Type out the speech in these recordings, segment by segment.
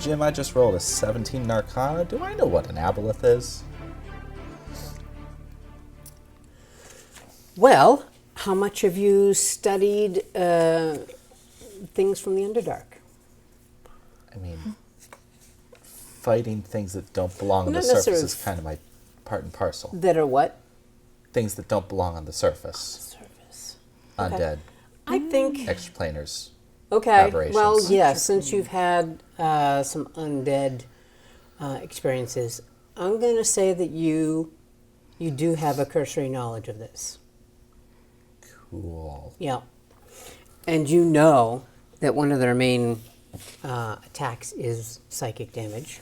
Jim, I just rolled a 17 Arcana. Do I know what an aboleth is? Well, how much have you studied things from the Underdark? I mean, fighting things that don't belong on Not the surface necessarily is kind of my part and parcel. That are what? Things that don't belong on the surface. Okay. Undead. I think... Extraplaners. Okay, Aberrations. well, yes, since you've had some undead experiences, I'm going to say that you do have a cursory knowledge of this. Cool. Yeah. And you know that one of their main attacks is psychic damage,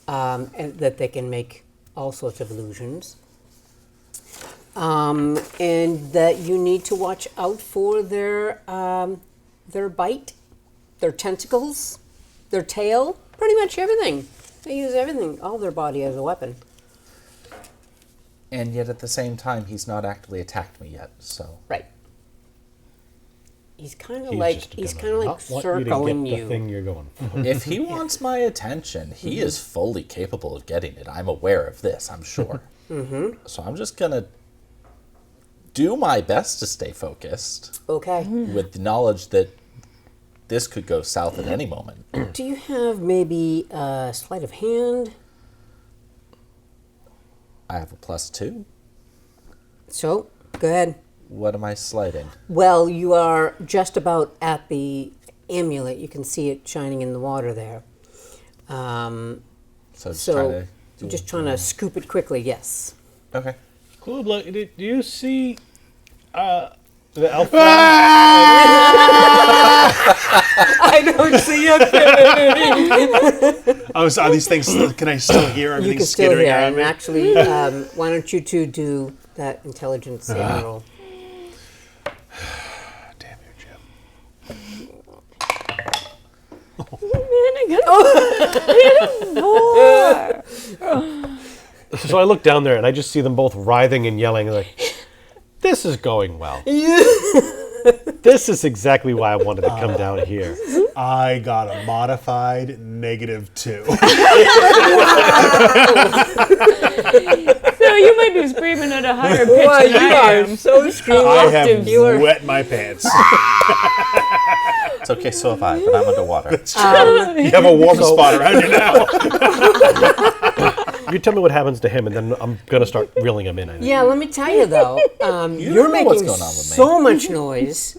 and that they can make all sorts of illusions. And that you need to watch out for their bite, their tentacles, their tail, pretty much everything. They use everything, all their body as a weapon. And yet at the same time, he's not actively attacked me yet, so... Right. He's kind of He's like just he's gonna kind of like not want you to circling get you. the thing you're going for. If he wants my attention, he is fully capable of getting it. I'm aware of this, I'm sure. So I'm just going to do my best to stay focused Okay. with the knowledge that this could go south at any moment. Do you have maybe a sleight of hand? I have a +2. So, go ahead. What am I sliding? Well, you are just about at the amulet. You can see it shining in the water there. So So, just trying to scoop it quickly, yes. Okay. Klubla, do you see the elf? I don't see it. Are these things? Can I still hear You everything can still skittering hear. around And me? actually, why don't you two do that intelligence saving roll? Damn you, Jim. So I look down there and I just see them both writhing and yelling like, "This is going well. This is exactly why I wanted to come down here." I got a modified -2. So you might be screaming at a higher pitch Boy, than you I are am. so screwed I up. have You are- wet my pants. It's okay, so have I, but I'm underwater. You have a warm spot around you now. You tell me what happens to him, and then I'm gonna start reeling him in. I think. Yeah, let me tell you though, you're know what's making going on with me. so much noise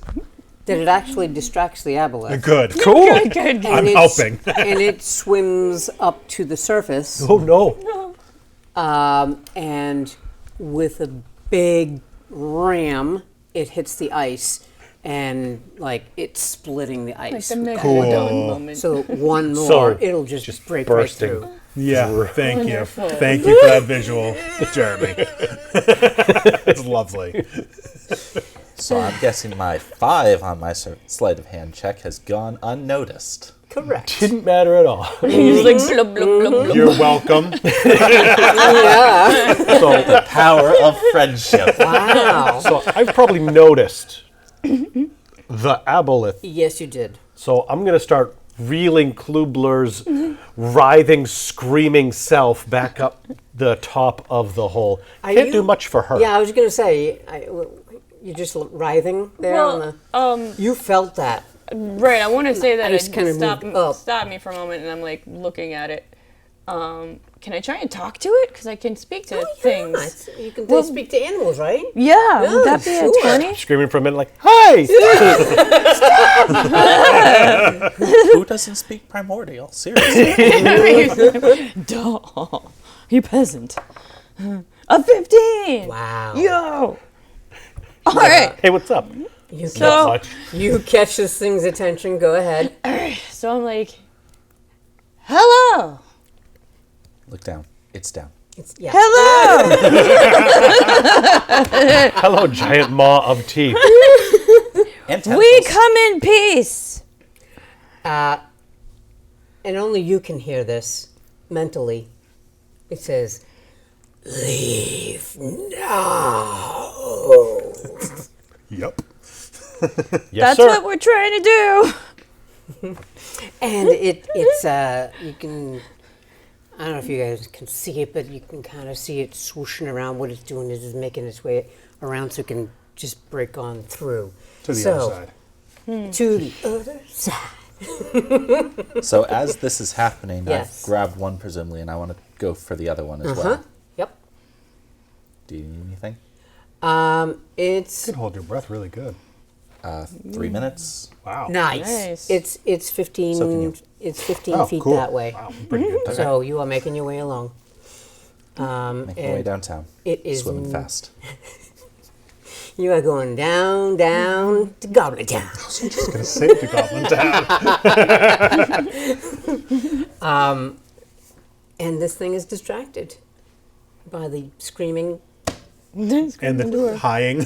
that it actually distracts the aboleth. Good. Cool. Good. I'm it's- helping. And it swims up to the surface, Oh no. and with a big ram, it hits the ice, and like it's splitting the Like ice. the Megalodon moment. So one more, So, it'll just break bursting. right through. Yeah, thank you. Thank you for that visual, Jeremy. It's lovely. So I'm guessing my 5 on my sleight of hand check has gone unnoticed. Correct. Didn't matter at all. He's like blub, blub, blub, blub. You're welcome. Yeah. So, The power of friendship. Wow. so I've probably noticed the aboleth. Yes, you did. So I'm gonna start reeling Klubler's writhing, screaming self back up the top of the hole. Are Can't you- do much for her. Yeah, I was going to say, you're just writhing there on Well, the. You felt that. right. I want to say that Ice it kinda moved up. stop me for a moment, and I'm like looking at it. Can I try and talk to it? Because I can speak to things. Yeah, you can speak to animals, right? Yeah, would that be sure. a 20? Screaming for a minute like, "Hey!" Who doesn't speak primordial? Seriously. Duh, you peasant. A 15. Wow. Yo. All right. Hey, what's up? You, So- Much. you catch this thing's attention. Go ahead. So I'm like, hello. Look down. It's down. Yeah. Hello. Hello, giant maw of teeth. And We tentacles. come in peace. And only you can hear this mentally. It says, "Leave now." Yep. Yes, That's sir. what we're trying to do. And it's you can, I don't know if you guys can see it, but you can kind of see it swooshing around. What it's doing is it's making its way around so it can just break on through. To the other side. To the other side. So as this is happening, Yes. I've grabbed one presumably, and I want to go for the other one as well. Yep. Do you need anything? It's You can hold your breath really good. 3 minutes. Wow. nice. Nice. It's 15. So can you. It's 15 Oh, feet cool. that way. Wow, pretty good. So you are making your way along. Making my way and downtown. it is Swimming fast. You are going down, down to Goblin Town. Just gonna save the Goblin Town. And this thing is distracted by the screaming. And the hieing.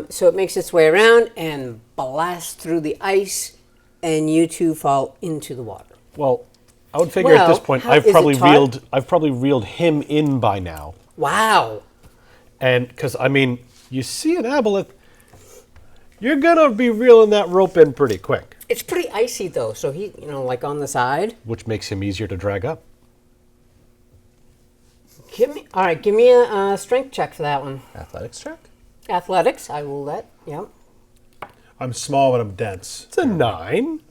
So it makes its way around and blasts through the ice, and you two fall into the water. Well, I would figure at this Well, point how- I've is it taut? probably reeled him in by now. Wow. And because I mean, you see an aboleth, you're gonna be reeling that rope in pretty quick, It's pretty icy though, so he, like on the side. which makes him easier to drag up. Give me a strength check for that one. Athletics check? Athletics, I will let. Yep. I'm small, but I'm dense. It's a 9.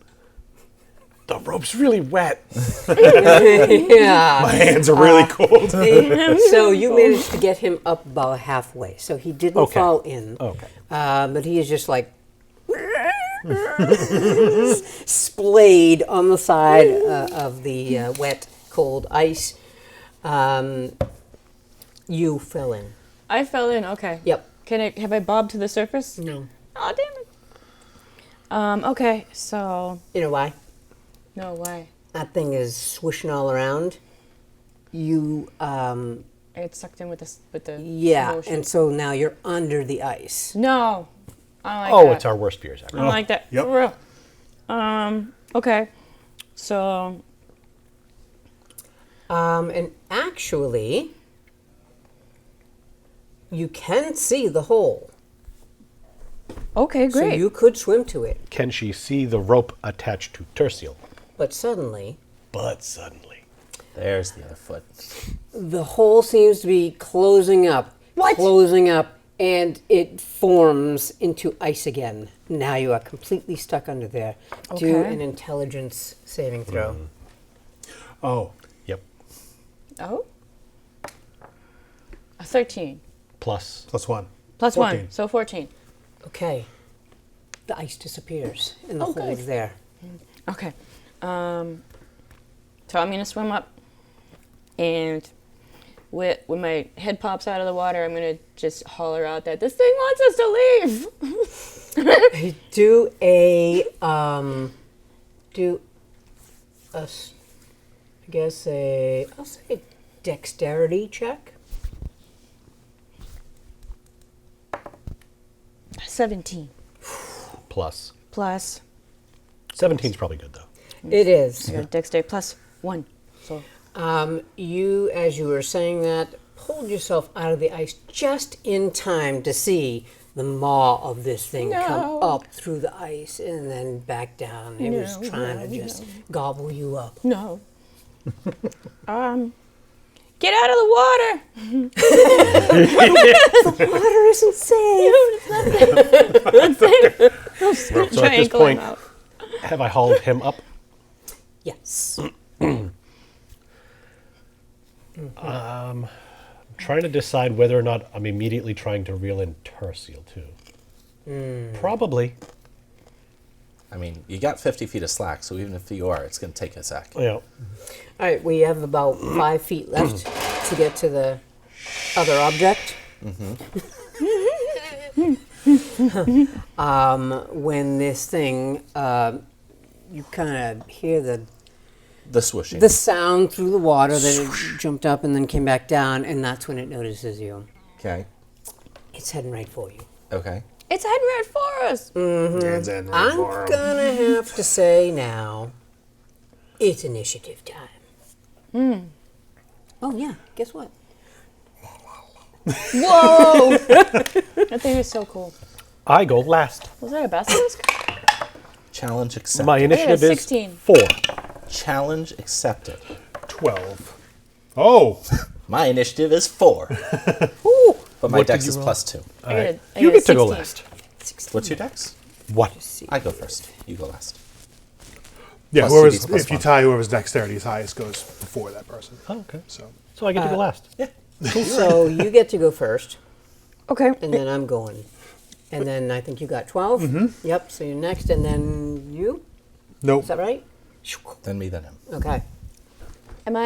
The rope's really wet. Yeah. My hands are really cold. So you managed to get him up about halfway. So he didn't Okay. fall in. Okay. But he is just like splayed on the side of the wet, cold ice. You fell in. I fell in. Okay. Yep. Have I bobbed to the surface? No. Oh, damn it. Okay, so You know why? no, why? That thing is swishing all around. You, I get sucked in with the yeah, motion. and so now you're under the ice. No, I don't like Oh, that. it's our worst fears ever. I don't like that. Yep. For real. Okay. So And actually, you can see the hole. okay, great. So you could swim to it. Can she see the rope attached to Tertial? But suddenly, But suddenly, There's the other foot. the hole seems to be closing up. What? Closing up, and it forms into ice again. Now you are completely stuck under there. Do Okay. an intelligence saving throw. Oh, yep. Oh, a 13 Plus, +1. plus 14. 1, so 14. Okay. The ice disappears, and the Oh, hole good. is there. Okay. So I'm gonna swim up, and when my head pops out of the water, I'm gonna just holler out that this thing wants us to leave. Do a I'll say dexterity check. 17 plus. plus 17's probably good, though. It is. dexterity plus 1. So You, as you were saying that, pulled yourself out of the ice just in time to see the maw of this thing come No. up through the ice and then back down. It was No, trying no, to just gobble you up. no. Get out of the water. Water isn't safe. So at this Triangle point, him out. have I hauled him up? Yes. Trying to decide whether or not I'm immediately trying to reel in Tertial, too. Probably. I mean, you got 50 feet of slack, so even if you are, it's going to take a sec. Yeah. All right, we have about 5 feet left to get to the other object. When this thing, you kind of hear the The swooshing. sound through the water that it jumped up and then came back down, and that's when it notices you. Okay. It's heading right for you. Okay. It's heading right for us. Hands in right I'm for 'em. gonna have to say now, it's initiative time. Oh yeah, guess what? Whoa! That thing is so cool. I go last. Was that a basilisk? Challenge accepted. My initiative is 16. 4. Challenge accepted. 12. Oh, My initiative is 4. But my What did dex you is roll? +2. You get to go last. What's your dex? 1. I go first. You go last. yeah. Plus Whoever's, CD's plus if you 1. tie whoever's dexterity is highest goes before that person. Oh, okay. So So I get to go last. Yeah. So you get to go first, Okay. and then I'm going. And then I think you got 12. Mm-hmm. Yep, so you're next, and then you? nope. Is that right? Then me, then him. Okay. I'm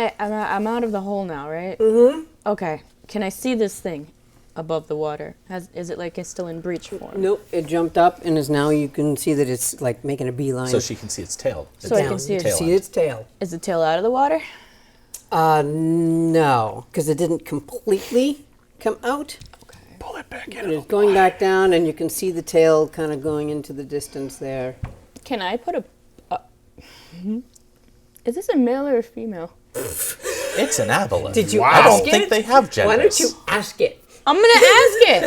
out of the hole now, right? Mm-hmm. Okay. Can I see this thing above the water? Is it like it's still in breach form? Nope, it jumped up, and is now you can see that it's like making a beeline. So she can see its tail. So I down. can see You its can see end. its tail. Is the tail out of the water? No, because it didn't completely come out. Pull it back And in. it's going back down, and you can see the tail kind of going into the distance there. Can I put a... Is this a male or a female? It's an aboleth. Did you I ask don't it? think they have genders. Why don't you ask it? I'm gonna ask it.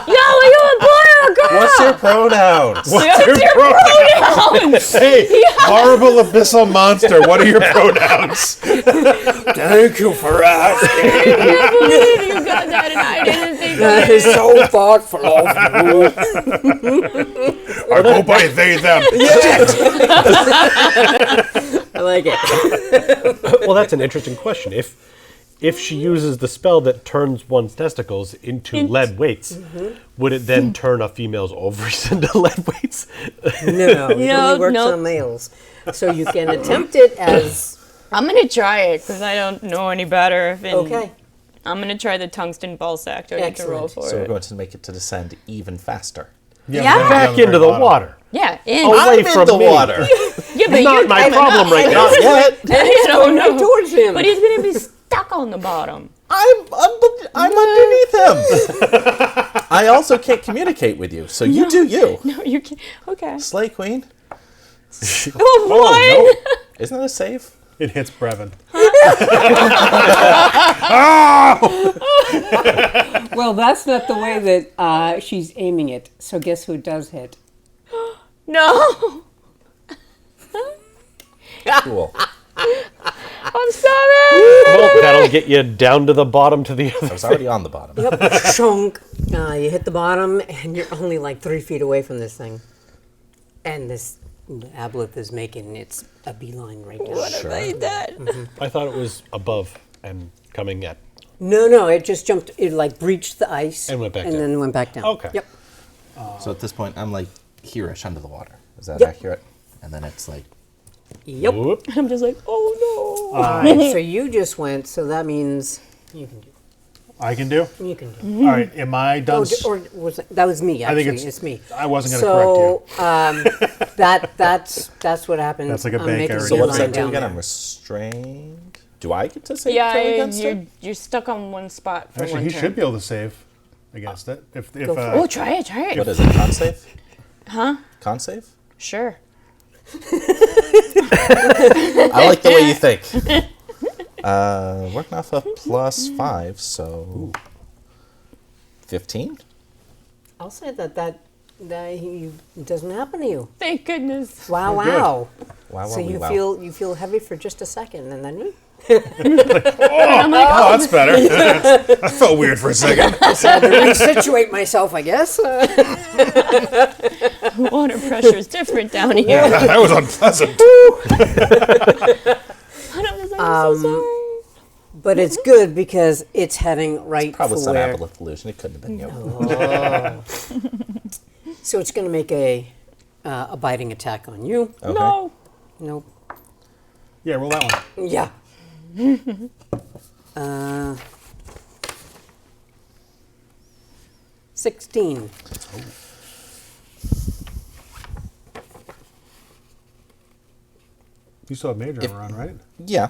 Yo, are you a boy or a girl? What's your pronouns? What's your pronouns? Hey, horrible abyssal monster. What are your pronouns? Thank you for asking. I can't believe you got that and I didn't think of That it. is so thoughtful of you. I go by they, them. I like it. Well, that's an interesting question. If she uses the spell that turns one's testicles into lead weights, would it then turn a female's ovaries into lead weights? No, it No, only works nope. on males. So you can attempt it as I'm gonna try it because I don't know any better. okay. I'm gonna try the tungsten ball sack. Do I need to roll Excellent. for So we're it? going to make it to descend even faster. Yeah. Back into the water. Yeah, in. Away I'm from in the me. water. Yeah, but Not you're my coming problem up. right now. Not yet. I don't Right know. towards him. But he's gonna be stuck on the bottom. I'm underneath him. I also can't communicate with you, so you do you. No, you can't. Okay. Slay Queen. Oh, what? Isn't that a save? It hits Brevin. Well, that's not the way that she's aiming it. So guess who does hit? No. Cool. I'm sorry. Well, that'll get you down to the bottom to the I other. was already on the bottom. Yep, chunk. You hit the bottom, and you're only like 3 feet away from this thing. And this aboleth is making its a beeline right down. What have I done? I thought it was above and coming at. No, it just jumped. It like breached the ice And went back and down. then went back down. Okay. Yep. So at this point, I'm like here-ish under the water. Is that Yep. accurate? And then it's like, Yep. Whoop. I'm just like, oh no. All right. So you just went. So that means you can do. I can do. You can do. All right. Am I done? Or was that was me? I think Actually, it's- me. I wasn't gonna So that's what happened. That's like a I'm bank making error. so the what does line that do down again? there. I'm restrained. Do I get to say Yeah, kill against it? you're stuck on one spot for Actually, one he turn. should be able to save against it. If Go for Oh, try it. What is it? Con save? Huh? Con save? Sure. I like the way you think. Working off a +5, so 15. I'll say that it doesn't happen to you. Thank goodness. Wow, Oh, good. wow. Wow, So you wow. feel heavy for just a second, and then Oh, that's better. That felt weird for a second. I had to resituate myself, I guess. Water pressure is different down here. That was unpleasant. And I'm just like, I'm so sorry. But it's good because it's heading right Probably for some where. aboleth illusion. It couldn't have been you. So it's going to make a biting attack on you. Okay. No. Nope. Yeah, roll that one. Yeah. 16. You still have major armor on, right? Yeah.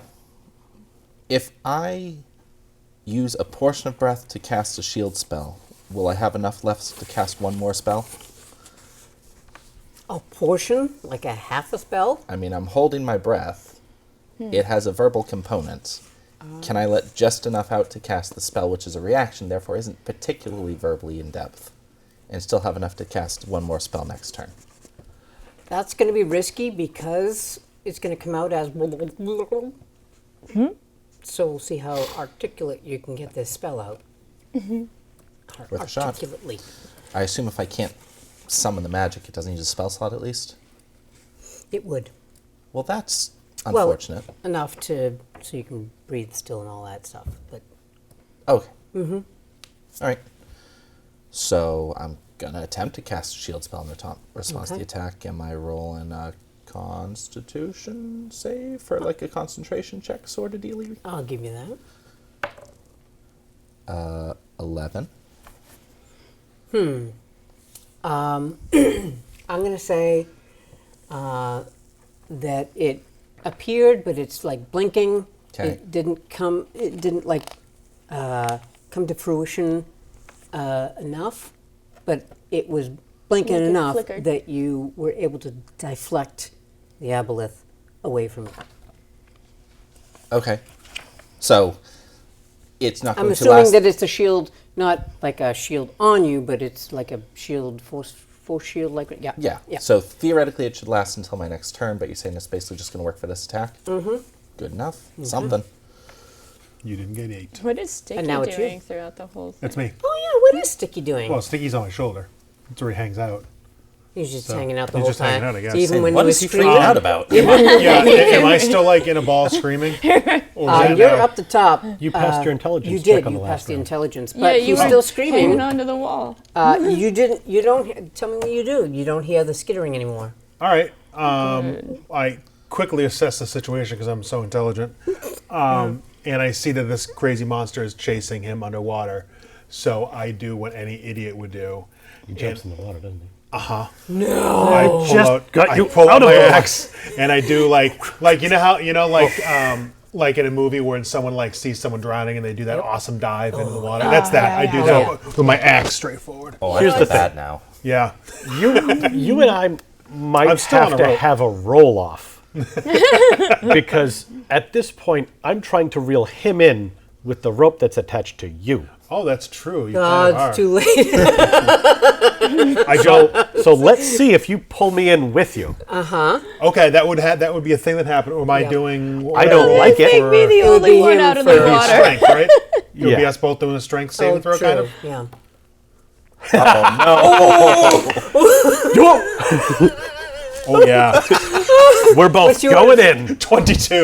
If I use a portion of breath to cast a shield spell, will I have enough left to cast one more spell? A portion, like a half a spell. I mean, I'm holding my breath. It has a verbal component. Can I let just enough out to cast the spell, which is a reaction, therefore isn't particularly verbally in depth? and still have enough to cast one more spell next turn. That's going to be risky because it's going to come out as. So we'll see how articulate you can get this spell out. Worth a shot. Articulately. I assume if I can't summon the magic, it doesn't use a spell slot at least? It would. Well, that's unfortunate. Well, enough to so you can breathe still and all that stuff. But Okay. All right. So I'm going to attempt to cast a shield spell in response to the attack. Am I rolling a Constitution save for like a concentration check sort of dealy? I'll give you that. 11. I'm going to say that it appeared, but it's like blinking. Okay. It didn't like come to fruition enough, but it was blinking Like it enough flickered. that you were able to deflect the aboleth away from it. Okay. So it's not I'm going to assuming last. that it's a shield, not like a shield on you, but it's like a shield, force shield, like yeah. Yeah. So theoretically, it should last until my next turn, but you're saying it's basically just going to work for this attack? Mm-hmm. Good enough. Something. You didn't get 8. What is Sticky And now it's you. doing throughout the whole thing? That's me. Oh yeah, what is Sticky doing? Well, Sticky's on my shoulder. That's where he hangs out. He's just so hanging out the he's whole just time. hanging out, I guess. So even And when What he is was he screaming, freaking out about? Yeah, am I still like in a ball screaming? Or is that you're now? up the top. You passed your intelligence You check did. on You the passed last the round. intelligence, Yeah, but you he's were still screaming. hanging onto the wall. You didn't. You don't. Tell me what you do. You don't hear the skittering anymore. All right. I quickly assess the situation because I'm so intelligent. And I see that this crazy monster is chasing him underwater. So I do what any idiot would do. He jumps in the water, doesn't he? I pull out, got I you pull out out of my the water. axe and I do like like in a movie where someone like sees someone drowning and they do that awesome dive into the water. That's that. I do that with my axe straight forward. Oh, Here's I the like that now. Yeah. You and I might I'm still have on a to rope. have a roll off. Because at this point, I'm trying to reel him in with the rope that's attached to you. Oh, that's true. You Oh, kind of it's too late. I don't. So let's see if you pull me in with you. Okay, that would be a thing that happened. Or am I doing? I don't like it. Make me the It would only be one him out of for- the It'd be water. Strength, right? It would be Yeah. us both doing a strength saving throw, kind of. Yeah. Oh yeah, We're both What's yours? going in. 22.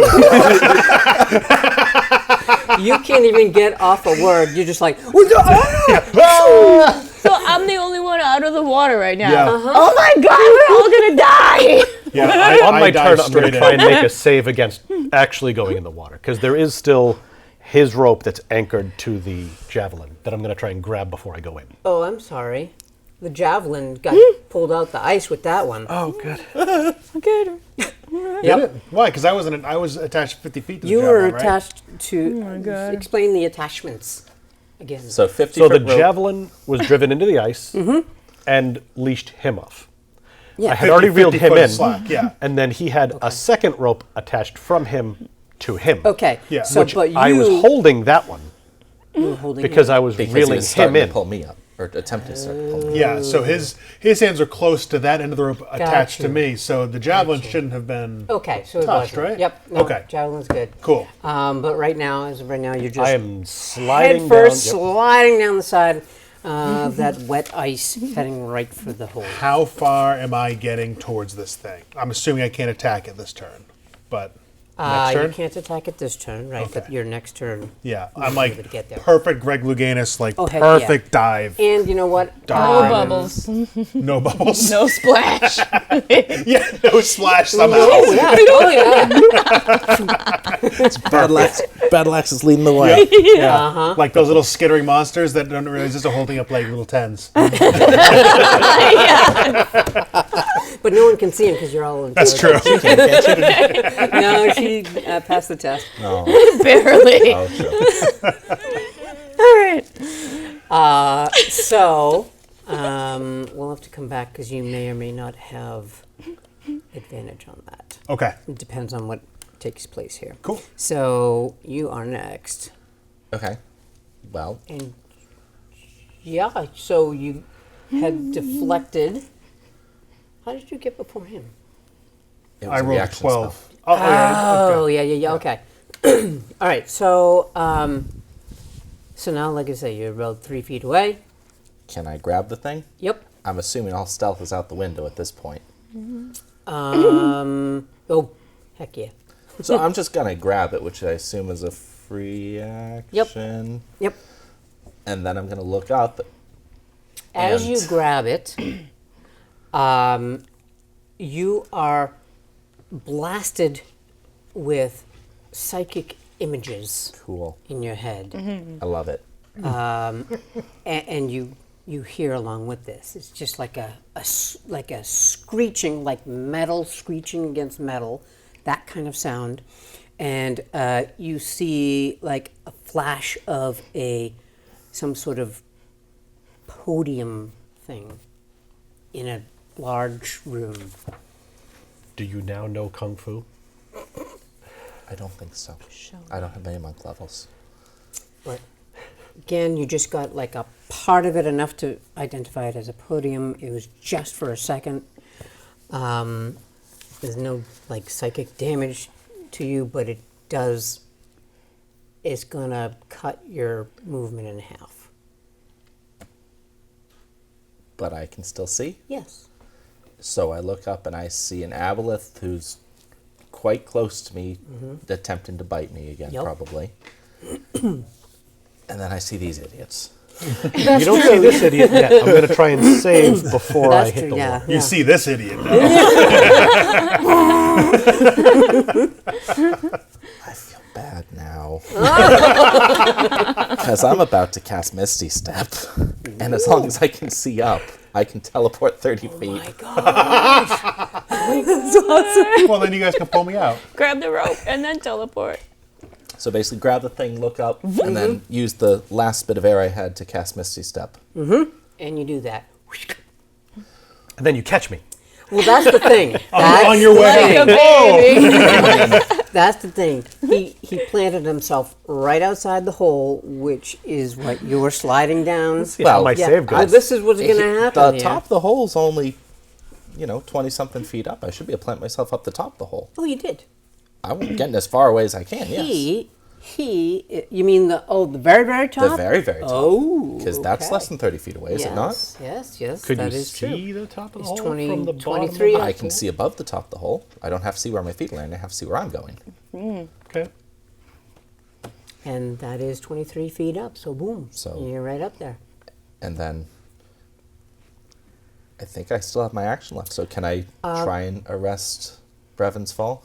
You can't even get off a word. You're just like, So I'm the only one out of the water right now. Yeah. Oh my god, we're all gonna die! Yeah, On my dive turn, I'm going straight to try in. and make a save against actually going in the water. Because there is still his rope that's anchored to the javelin that I'm going to try and grab before I go in. oh, I'm sorry. The javelin got pulled out the ice with that one. Oh, good. Good. Yep. Why? Because I was attached 50 feet to the You javelin, were right? attached to. Explain the attachments again. So 50 So the foot rope. javelin was driven into the ice and leashed him off. yeah. I had already 50 reeled him foot in, slack, yeah. and then he had a second rope attached from him to him. Okay. Yeah. So, Which but you I was holding that one you were holding because it. I was Because he reeling was him starting in. to pull me up, or attempting to start to pull me up. Yeah, so his hands are close to that end of the rope attached to you. me, so the javelin shouldn't have been. Okay, so it touched, wasn't. right? Yep. No, Okay. Javelin's good. Cool. But right now, as of right now, you're just I am sliding head first, down. Yep. sliding down the side of that wet ice, heading right for the hole. How far am I getting towards this thing? I'm assuming I can't attack it this turn, but next You turn? can't attack it this turn, right? But Okay. your next turn. Yeah, you'll I'm be like able to get there. perfect Greg Louganis, like Oh, heck yeah. perfect dive. And you know what? No Right. bubbles. No bubbles. No splash. Yeah, no splash somehow. Oh yeah! Oh yeah! Battle Axe is leading the way. Yeah. Like those little skittering monsters that don't realize just are holding up like little tens. But no one can see him because you're all in. That's true. No, she passed the test. Barely. Oh, sure. All right. So, we'll have to come back because you may or may not have advantage on that. Okay, It depends on what takes place here. cool. So you are next, Okay. Well, and yeah, so you had deflected. How did you get before him? It was I a rolled reaction 12. spell. Oh, okay. yeah, okay. All right, so so now, like I say, you're about 3 feet away. Can I grab the thing? Yep. I'm assuming all stealth is out the window at this point. Oh, heck yeah. So I'm just gonna grab it, which I assume is a free action. Yep. And then I'm gonna look up. As And- you grab it, you are blasted with psychic images Cool. in your head. I love it. And you hear along with this. It's just like a screeching, like metal screeching against metal, that kind of sound. And you see like a flash of some sort of podium thing in a large room. Do you now know Kung Fu? I don't think so. I don't have any monk levels. But again, you just got like a part of it, enough to identify it as a podium. It was just for a second. There's no like psychic damage to you, but it's gonna cut your movement in half. But I can still see. Yes. So I look up and I see an aboleth who's quite close to me, attempting to bite me again, Yep. probably. And then I see these idiots. You don't see this idiot yet. I'm going to try and save before I That's hit true, the yeah. wall. You see this idiot now. I feel bad now. Because I'm about to cast Misty Step. And as long as I can see up, I can teleport 30 feet. My God. Well, then you guys can pull me out. Grab the rope and then teleport. So basically grab the thing, look up, and then use the last bit of air I had to cast Misty Step. And you do that. And then you catch me. Well, that's the thing. On your way. Like a baby. That's the thing. He planted himself right outside the hole, which is what you were sliding down. See how my Yeah. save Well, goes. this is what's going to happen The here. top of the hole's only, 20-something feet up. I should be able to plant myself up the top of the hole. Oh, you did. I'm getting as far away as I can, yes. You mean the very, very top? The very, very top. Oh, Because that's okay. less than 30 feet away, is it not? Yes, Could that you is see true. the top of the It's hole 20 from the 23 bottom? I can see above the top of the hole. I don't have to see where my feet land. I have to see where I'm going. Okay. And that is 23 feet up, so boom. So- You're right up there. And then I think I still have my action left. So can I try and arrest Brevon's fall?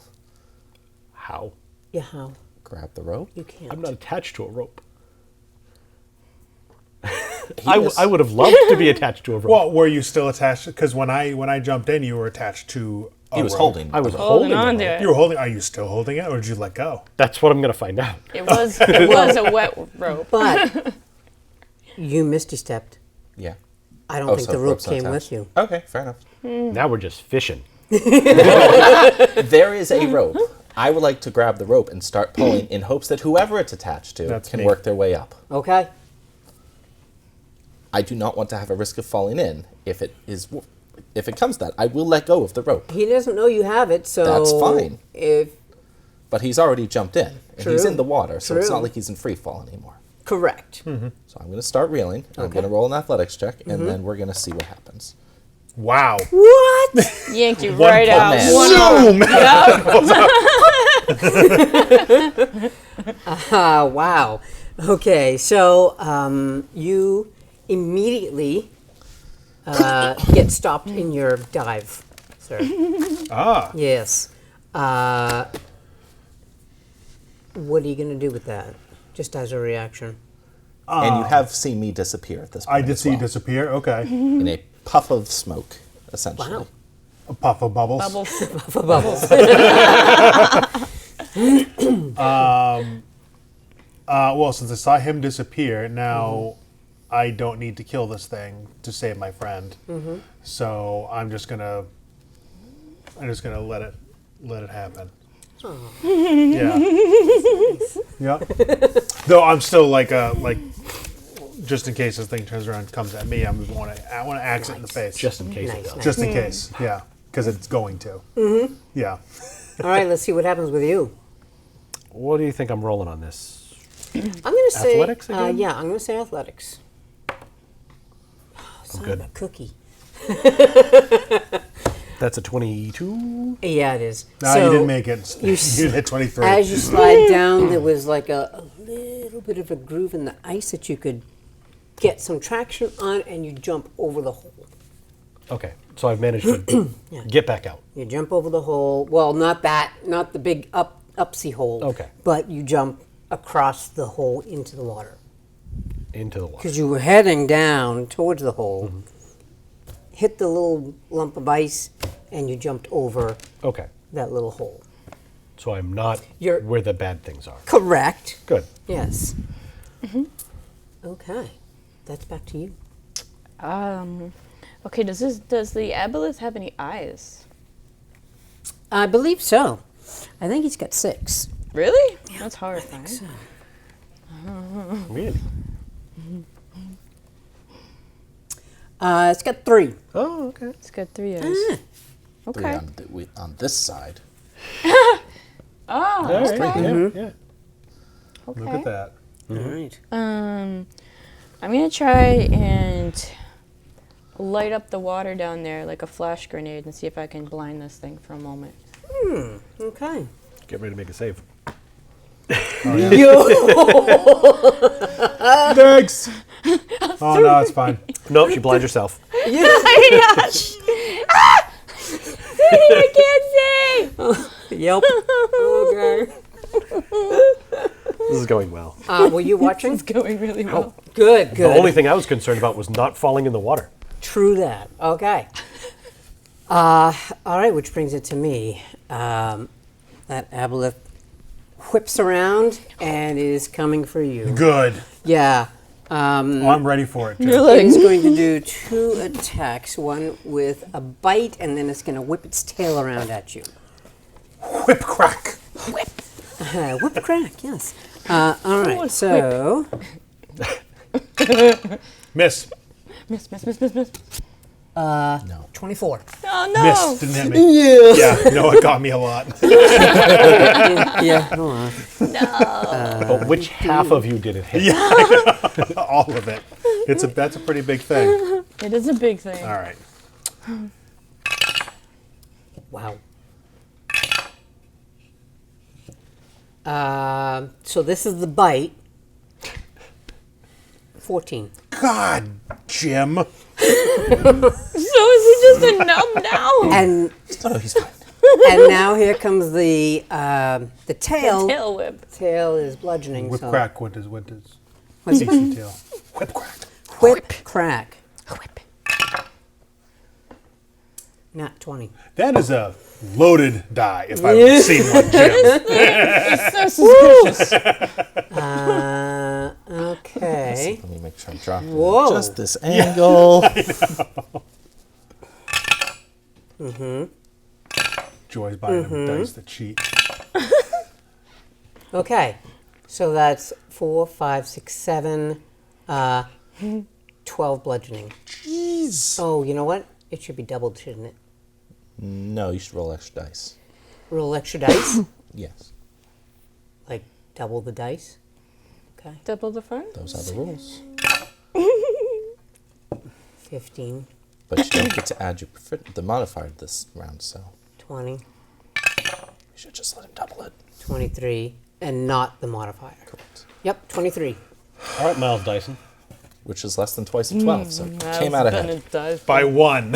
How? Yeah, how? Grab the rope? You can't. I'm not attached to a rope. He I was- would have loved to be attached to a rope. Well, were you still attached? Because when I jumped in, you were attached to a He was rope. holding. I was Holding holding on the to rope. it. You were holding. Are you still holding it, or did you let go? That's what I'm going to find out. It was a wet rope. But you misty stepped. Yeah. I don't Oh, think so the rope rope's not came attached. with you. Okay, fair enough. Now we're just fishing. There is a rope. I would like to grab the rope and start pulling in hopes that whoever it's attached to That's can me. work their way up. Okay? I do not want to have a risk of falling in. If it comes to that, I will let go of the rope. He doesn't know you have it, so That's fine. If But he's already jumped in. And he's True. in the water, so it's True. not like he's in free fall anymore. correct. So I'm going to start reeling. I'm going to roll an athletics check, and then we're going to see what happens. Wow. What? Yanked you One right point out. man. Zoom. Wow. Okay, so you immediately get stopped in your dive, sir. Ah. Yes. What are you going to do with that? Just as a reaction. And you have seen me disappear at this point. I did as see you well, disappear. Okay. in a puff of smoke, essentially. Wow. A puff of bubbles. Bubbles. Well, since I saw him disappear, now I don't need to kill this thing to save my friend. So I'm just gonna let it happen. Yeah. Yeah. Though I'm still like just in case this thing turns around and comes at me, I want to axe it in the face. Just in case it Nice, does. nice. Just in case, yeah, because it's going to. Mm-hmm. Yeah. All right, let's see what happens with you. What do you think I'm rolling on this? I'm going to say Athletics again? yeah, I'm going to say athletics. I'm Son good. of a cookie. That's a 22. Yeah, it is. No, So, you didn't make it. you You hit 23. As you slide down, there was like a little bit of a groove in the ice that you could get some traction on, and you jump over the hole. Okay, so I've managed to get back out. You jump over the hole. Well, not the big upsy hole. Okay. But you jump across the hole into the water. Into the water. Because you were heading down towards the hole, hit the little lump of ice, and you jumped over Okay, that little hole. so I'm not You're- where the bad things are. Correct. Good. Yes. Okay. That's back to you. Okay, does the aboleth have any eyes? I believe so. I think he's got 6. Really? That's horrifying. Really? It's got 3. Oh, okay. It's got 3 eyes. Three Okay. on this side. Oh, All right. okay. Yeah. Okay. Look at that. All right. I'm gonna try and light up the water down there like a flash grenade and see if I can blind this thing for a moment. Okay. Get ready to make a save. Thanks. Oh no, it's fine. Nope, you blind yourself. I can't see. Yep. Okay. This is going well. Were you watching? It's going really well. Good, The good. only thing I was concerned about was not falling in the water. True that. Okay. All right, which brings it to me. That aboleth whips around and is coming for you. Good. Yeah. Oh, I'm ready for it. Jim. It's going to do 2 attacks, one with a bite, and then it's going to whip its tail around at you. Whip crack. Whip crack, yes. All right, so Miss. Miss. No. 24. Oh no! Miss. Didn't hit me. Yeah. No, it got me a lot. Yeah. Hold on. But which half of you did it hit? All of it. That's a pretty big thing. It is a big thing. All right. Wow. So this is the bite. 14. God, Jim. So is he just a nub now? And Oh, he's fine. and now here comes the tail. Tail whip. Tail is bludgeoning. Whip so crack. Winters. What's it? CC tail. Whip crack. Whip crack. Whip. Not 20. That is a loaded die, if I've ever seen one, Jim. So suspicious. Okay. Let me make sure I'm dropping Whoa. just this angle. Joy's buying them dice that cheat. Okay. So that's 4, 5, 6, 7, 12 bludgeoning. Jeez. Oh, you know what? It should be doubled, shouldn't it? No, you should roll extra dice. Roll extra dice. Yes, Like double the dice. Okay. Double the fun? those are the rules. 15, But you don't get to add your the modifier this round, so 20, you should just let him double it. 23, and not the modifier. Correct. Yep, 23. All right, Miles Dyson. Which is less than twice a 12, so it came out ahead. By 1.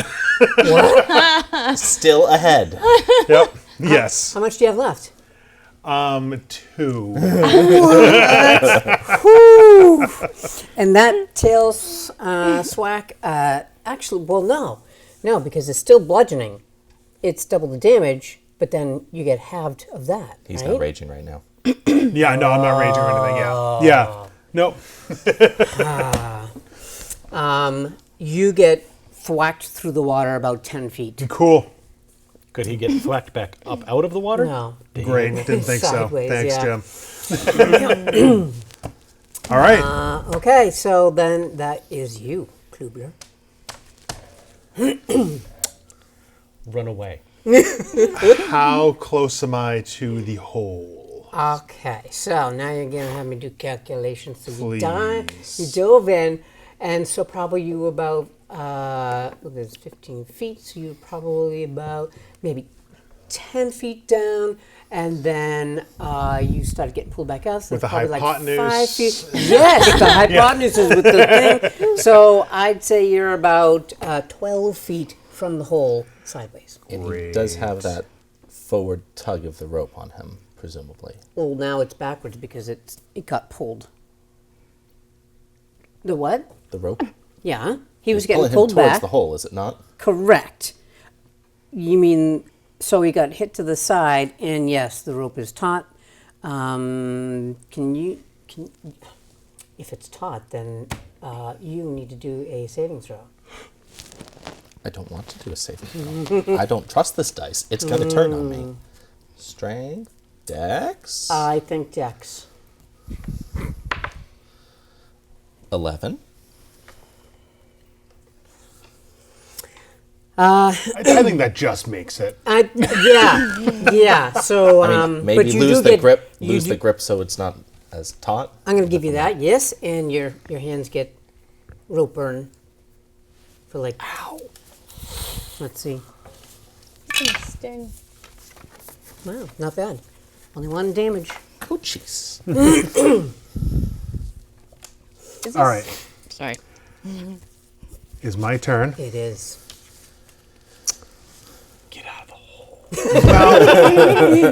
Still ahead. Yep. Yes. How much do you have left? 2. And that tail swack, actually, well, no, because it's still bludgeoning. It's double the damage, but then you get halved of that. He's right? not raging right now. Yeah, no, I'm not raging or anything. Yeah. Yeah. Nope. You get thwacked through the water about 10 feet. Cool. Could he get thwacked back up out of the water? No. Great. Didn't think so. Sideways, Thanks, yeah. Jim. All right. Okay, so then that is you, Klubler. Run away. How close am I to the hole? Okay, so now you're gonna have me do calculations. So you Please. dove in, and so probably you about there's 15 feet, so you're probably about maybe 10 feet down, and then you started getting pulled back out. So With the probably like hypotenuse. 5 feet. Yes, the hypotenuse is with the thing. So I'd say you're about 12 feet from the hole sideways. And he does have that forward tug of the rope on him, presumably. Well, now it's backwards because it got pulled. The what? The rope? Yeah, he was It's getting pulling him pulled towards back. the hole, is it not? Correct. You mean so he got hit to the side, and yes, the rope is taut. If it's taut, then you need to do a saving throw. I don't want to do a saving throw. I don't trust this dice. It's going to turn on me. Strength, Dex, I think Dex. 11. I think that just makes it. Yeah. So I mean, but maybe you lose do the get- grip. you Lose do- the grip so it's not as taut. I'm going to give you that. Yes, and your hands get rope burn for like. Ow. Let's see. Sting. Wow, not bad. Only one damage. Ouchies. All right. Sorry. Is my turn. It is. Get out of the hole.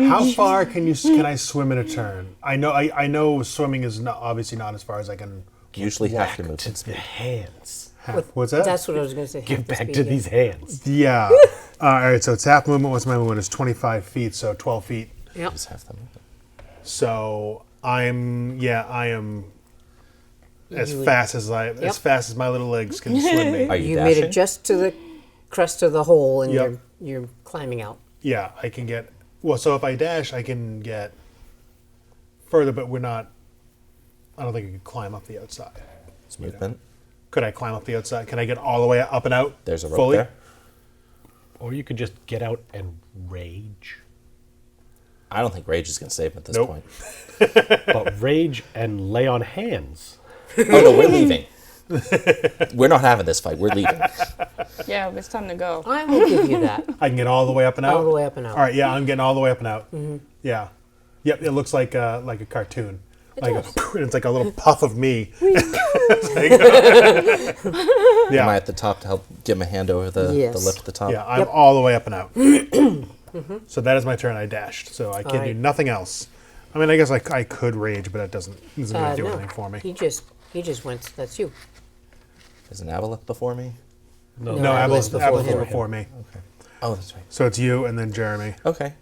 How far can I swim in a turn? I know swimming is not, obviously not as far as I can. Usually half your movement To the speed. hands. What's that? That's what I was going to say. Give half the back speed, to yeah. these hands. Yeah. All right. So it's half movement. What's my movement? It's 25 feet. So 12 feet. Yep. Just half the movement. So I am as You would- fast as fast as my little legs can swim me. Are you You made dashing? it just to the crest of the hole, and Yep. you're climbing out. Yeah, I can get. Well, so if I dash, I can get further, but we're not. I don't think I could climb up the outside. It's movement. Could I climb up the outside? Can I get all the way up and out? There's a rope fully? there. Or you could just get out and rage. I don't think rage is going to save him at this Nope. point. But rage and lay on hands. Oh no, we're leaving. We're not having this fight. We're leaving. Yeah, it's time to go. I will give you that. I can get all the way up and out. All the way up and out. All right, yeah, I'm getting all the way up and out. Yeah, yep. It looks like a cartoon. It's like a little puff of me. Am I at the top to help give him a hand over the Yes. lip at the top? Yeah, I'm Yep. all the way up and out. So that is my turn. I dashed, so I can do right. nothing else. I mean, I guess I could rage, but that doesn't really do No, anything for me. He just went. That's you. Is an Avalith before me? No, Abel's Abel's before him. before me. Oh, that's right. So it's you and then Jeremy. Okay.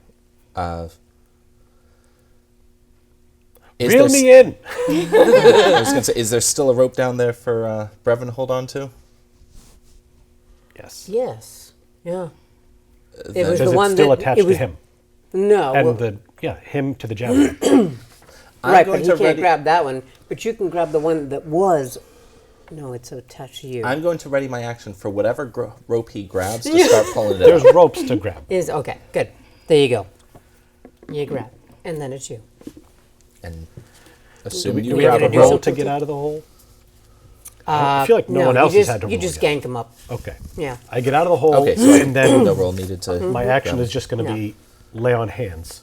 Reel me in. I was going to say, is there still a rope down there for Brevin to hold on to? Yes. Yes. Yeah. It Then- was Because the one it's still that attached it was, to him. No. And well, him to the javelin. I'm right, going but he to can't ready- grab that one. But you can grab the one that was. No, it's attached to you. I'm going to ready my action for whatever rope he grabs to start pulling it There's out. ropes to grab. Is okay. Good. There you go. You grab, and then it's you. And assuming Do you we grab have a a do roll rope. to something? get out of the hole? I feel like no one you else just, has had to You roll just yet. ganked them up. Okay. Yeah. I get out of the hole, Okay, so and then no roll needed to. my action is just going to Yeah. be lay on hands.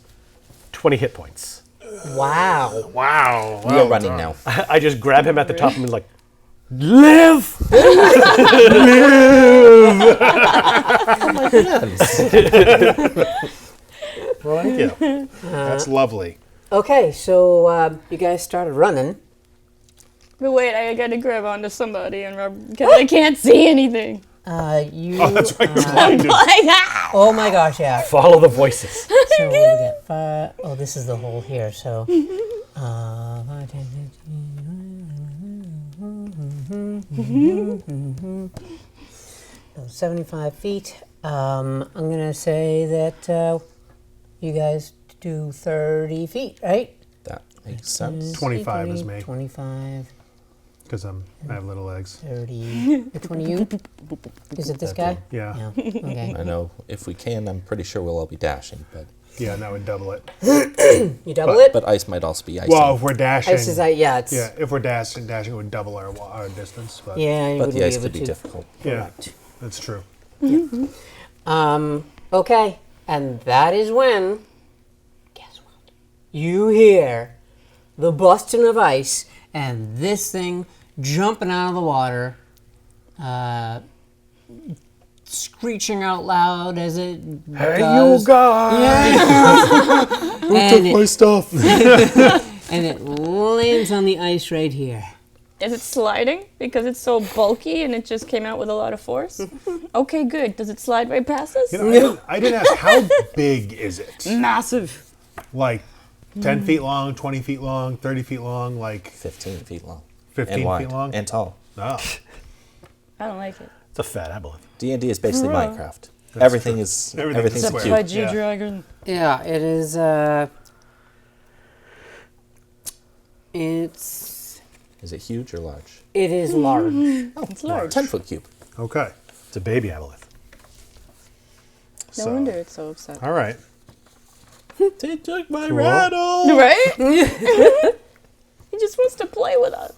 20 hit points. Wow. Wow. We are running now. I just grab him at the top and be like, live! Well, thank you. That's lovely. Okay, so you guys started running. But wait, I gotta grab onto somebody and rub because I can't see anything. You. Oh, that's right. You're blind. Oh my gosh! Yeah. Follow the voices. So what do we get? Oh, this is the hole here. So. 75 feet. I'm gonna say that you guys do 30 feet, right? That Makes sense. 25 is me 25, because I have little legs. 30. Which one are you? Is it this guy? Yeah. Okay. I know if we can, I'm pretty sure we'll all be dashing, but Yeah, and that would double it. You double it? but ice might also be icing. Well, if we're dashing, Ice is yeah, it's if we're dashing, it would double our distance. But yeah. You but wouldn't the ice able could be to. difficult. yeah, Correct. that's true. Okay, and that is when. Guess what? You hear the busting of ice and this thing jumping out of the water, screeching out loud as it Hey, does. you guys! Who And took it- my stuff? And it lands on the ice right here. Is it sliding because it's so bulky and it just came out with a lot of force? Okay, good. Does it slide right past us? You know, I didn't ask how big is it? Massive. Like 10 feet long, 20 feet long, 30 feet long, like 15 feet long. 15 and wide, feet long? and tall. oh, I don't like it. It's a fat aboleth. D&D is basically Bruh. Minecraft. Everything is Everything's everything's square. cute. Pudgy Yeah. dragon. Yeah, it is. Is it huge or large? It is large. It's large. 10-foot cube. okay. It's a baby aboleth. No So- wonder it's so upset. All right. They took my Cool. rattle. Right? He just wants to play with us.